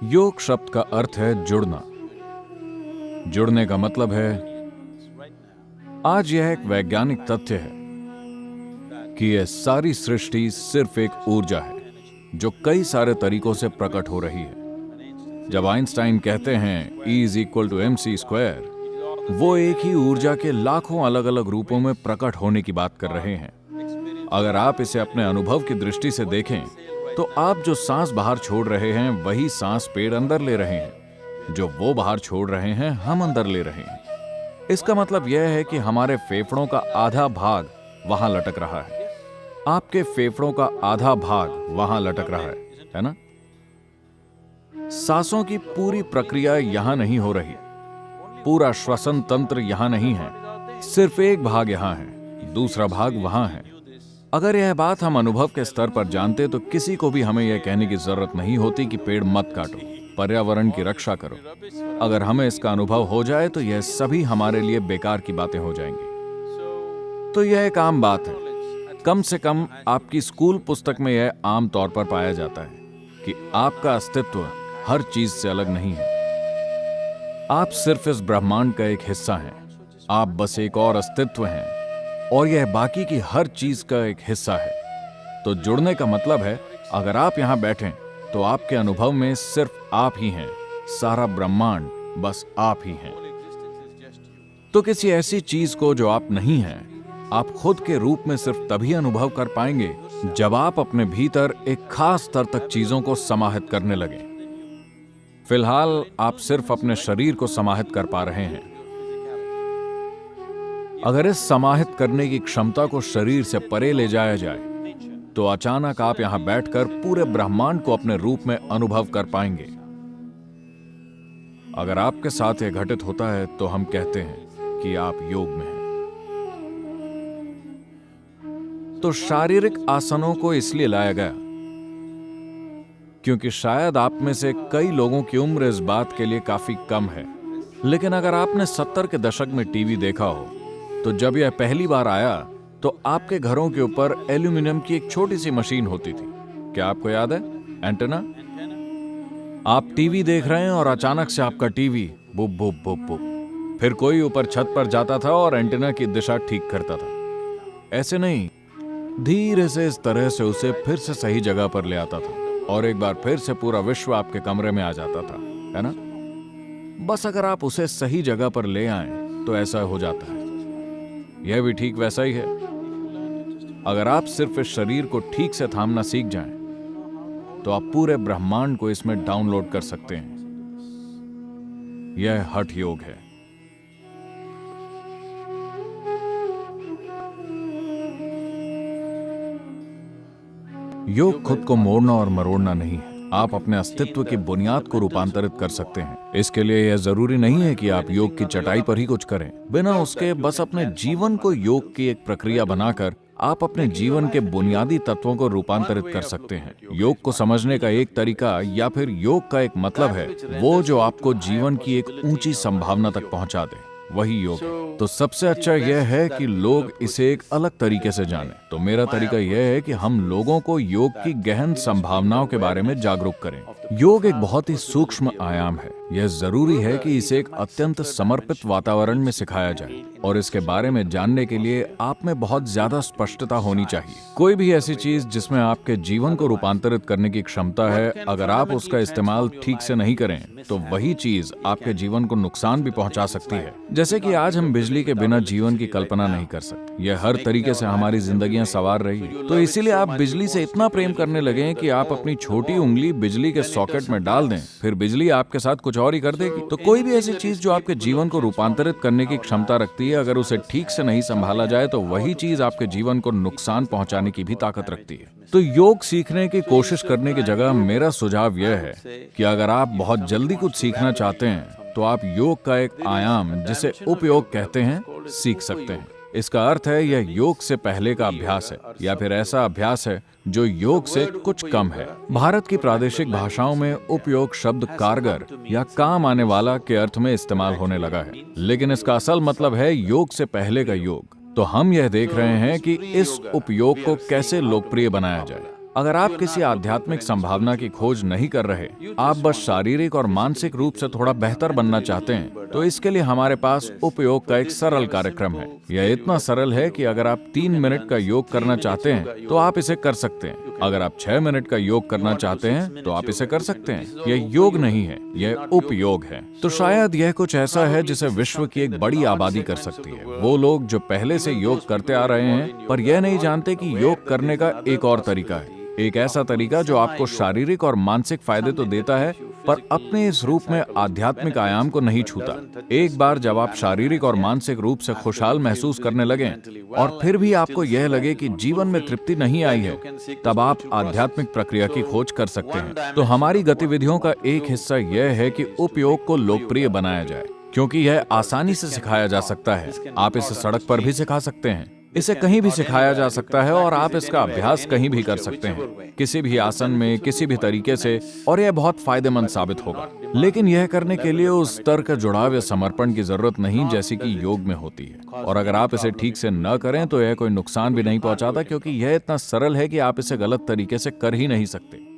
योग शब्द का अर्थ है जुड़ना। जुड़ने का मतलब है, आज यह एक वैज्ञानिक तथ्य है कि यह सारी सृष्टि सिर्फ एक ऊर्जा है जो कई सारे तरीकों से प्रकट हो रही है। जब आइंस्टाइन कहते हैं E=mc², वो एक ही ऊर्जा के लाखों अलग अलग रूपों में प्रकट होने की बात कर रहे हैं। अगर आप इसे अपने अनुभव की दृष्टि से देखें तो आप जो सांस बाहर छोड़ रहे हैं वही सांस पेड़ अंदर ले रहे हैं, जो वो बाहर छोड़ रहे हैं हम अंदर ले रहे हैं। इसका मतलब यह है कि हमारे फेफड़ों का आधा भाग वहां लटक रहा है, आपके फेफड़ों का आधा भाग वहां लटक रहा है ना? सांसों की पूरी प्रक्रिया यहां नहीं हो रही, पूरा श्वसन तंत्र यहां नहीं है, सिर्फ एक भाग यहां है, दूसरा भाग वहां है। अगर यह बात हम अनुभव के स्तर पर जानते तो किसी को भी हमें यह कहने की जरूरत नहीं होती कि पेड़ मत काटो, पर्यावरण की रक्षा करो। अगर हमें इसका अनुभव हो जाए तो यह सभी हमारे लिए बेकार की बातें हो जाएंगी। तो यह एक आम बात है, कम से कम आपकी स्कूल पुस्तक में यह आम तौर पर पाया जाता है कि आपका अस्तित्व हर चीज से अलग नहीं है। आप सिर्फ इस ब्रह्मांड का एक हिस्सा हैं, आप बस एक और अस्तित्व हैं और यह बाकी की हर चीज का एक हिस्सा है। तो जुड़ने का मतलब है, अगर आप यहां बैठें तो आपके अनुभव में सिर्फ आप ही हैं, सारा ब्रह्मांड बस आप ही हैं। तो किसी ऐसी चीज को जो आप नहीं हैं, आप खुद के रूप में सिर्फ तभी अनुभव कर पाएंगे जब आप अपने भीतर एक खास स्तर तक चीजों को समाहित करने लगें। फिलहाल आप सिर्फ अपने शरीर को समाहित कर पा रहे हैं। अगर इस समाहित करने की क्षमता को शरीर से परे ले जाया जाए तो अचानक आप यहां बैठकर पूरे ब्रह्मांड को अपने रूप में अनुभव कर पाएंगे। अगर आपके साथ यह घटित होता है तो हम कहते हैं कि आप योग में हैं। तो शारीरिक आसनों को इसलिए लाया गया क्योंकि शायद आप में से कई लोगों की उम्र इस बात के लिए काफी कम है, लेकिन अगर आपने 70 के दशक में टीवी देखा हो तो जब यह पहली बार आया तो आपके घरों के ऊपर एल्यूमिनियम की एक छोटी सी मशीन होती थी। क्या आपको याद है? एंटेना। आप टीवी देख रहे हैं और अचानक से आपका टीवी बुप बुप बुप बुप, फिर कोई ऊपर छत पर जाता था और एंटेना की दिशा ठीक करता था। ऐसे नहीं, धीरे से इस तरह से उसे फिर से सही जगह पर ले आता था और एक बार फिर से पूरा विश्व आपके कमरे में आ जाता था, है ना? बस अगर आप उसे सही जगह पर ले आए तो ऐसा हो जाता है। यह भी ठीक वैसा ही है। अगर आप सिर्फ इस शरीर को ठीक से थामना सीख जाएं, तो आप पूरे ब्रह्मांड को इसमें डाउनलोड कर सकते हैं। यह हठ योग है। योग खुद को मोड़ना और मरोड़ना नहीं है, आप अपने अस्तित्व की बुनियाद को रूपांतरित कर सकते हैं। इसके लिए यह जरूरी नहीं है कि आप योग की चटाई पर ही कुछ करें। बिना उसके बस अपने जीवन को योग की एक प्रक्रिया बनाकर आप अपने जीवन के बुनियादी तत्वों को रूपांतरित कर सकते हैं। योग को समझने का एक तरीका या फिर योग का एक मतलब है वो जो आपको जीवन की एक ऊंची संभावना तक पहुंचा दे, वही योग है। तो सबसे अच्छा यह है कि लोग इसे एक अलग तरीके से जानें। तो मेरा तरीका यह है कि हम लोगों को योग की गहन संभावनाओं के बारे में जागरूक करें। योग एक बहुत ही सूक्ष्म आयाम है। यह जरूरी है कि इसे एक अत्यंत समर्पित वातावरण में सिखाया जाए और इसके बारे में जानने के लिए आप में बहुत ज्यादा स्पष्टता होनी चाहिए। कोई भी ऐसी चीज जिसमें आपके जीवन को रूपांतरित करने की क्षमता है, अगर आप उसका इस्तेमाल ठीक से नहीं करें तो वही चीज आपके जीवन को नुकसान भी पहुंचा सकती है। जैसे कि आज हम बिजली के बिना जीवन की कल्पना नहीं कर सकते। यह हर तरीके से हमारी जिंदगियां संवार रही है। तो इसीलिए आप बिजली से इतना प्रेम करने लगे कि आप अपनी छोटी उंगली बिजली के सॉकेट में डाल दें, फिर बिजली आपके साथ कुछ और ही कर देगी। तो कोई भी ऐसी चीज जो आपके जीवन को रूपांतरित करने की क्षमता रखती है, अगर उसे ठीक से नहीं संभाला जाए तो वही चीज आपके जीवन को नुकसान पहुंचाने की भी ताकत रखती है। तो योग सीखने की कोशिश करने की जगह मेरा सुझाव यह है कि अगर आप बहुत जल्दी कुछ सीखना चाहते हैं तो आप योग का एक आयाम, जिसे उपयोग कहते हैं, सीख सकते हैं। इसका अर्थ है यह योग से पहले का अभ्यास है या फिर ऐसा अभ्यास है जो योग से कुछ कम है। भारत की प्रादेशिक भाषाओं में उपयोग शब्द कारगर या काम आने वाला के अर्थ में इस्तेमाल होने लगा है, लेकिन इसका असल मतलब है योग से पहले का योग। तो हम यह देख रहे हैं कि इस उपयोग को कैसे लोकप्रिय बनाया जाए। अगर आप किसी आध्यात्मिक संभावना की खोज नहीं कर रहे, आप बस शारीरिक और मानसिक रूप से थोड़ा बेहतर बनना चाहते हैं, तो इसके लिए हमारे पास उपयोग का एक सरल कार्यक्रम है। यह इतना सरल है कि अगर आप 3 मिनट का योग करना चाहते हैं तो आप इसे कर सकते हैं। अगर आप 6 मिनट का योग करना चाहते हैं तो आप इसे कर सकते हैं। यह योग नहीं है, यह उपयोग है। तो शायद यह कुछ ऐसा है जिसे विश्व की एक बड़ी आबादी कर सकती है। वो लोग जो पहले से योग करते आ रहे हैं पर यह नहीं जानते कि योग करने का एक और तरीका है, एक ऐसा तरीका जो आपको शारीरिक और मानसिक फायदे तो देता है पर अपने इस रूप में आध्यात्मिक आयाम को नहीं छूता। एक बार जब आप शारीरिक और मानसिक रूप से खुशहाल महसूस करने लगें और फिर भी आपको यह लगे कि जीवन में तृप्ति नहीं आई है, तब आप आध्यात्मिक प्रक्रिया की खोज कर सकते हैं। तो हमारी गतिविधियों का एक हिस्सा यह है कि उपयोग को लोकप्रिय बनाया जाए, क्योंकि यह आसानी से सिखाया जा सकता है। आप इसे सड़क पर भी सिखा सकते हैं, इसे कहीं भी सिखाया जा सकता है और आप इसका अभ्यास कहीं भी कर सकते हैं, किसी भी आसन में, किसी भी तरीके से, और यह बहुत फायदेमंद साबित होगा। लेकिन यह करने के लिए उस स्तर का जुड़ाव या समर्पण की जरूरत नहीं जैसी कि योग में होती है। और अगर आप इसे ठीक से न करें तो यह कोई नुकसान भी नहीं पहुंचाता, क्योंकि यह इतना सरल है कि आप इसे गलत तरीके से कर ही नहीं सकते।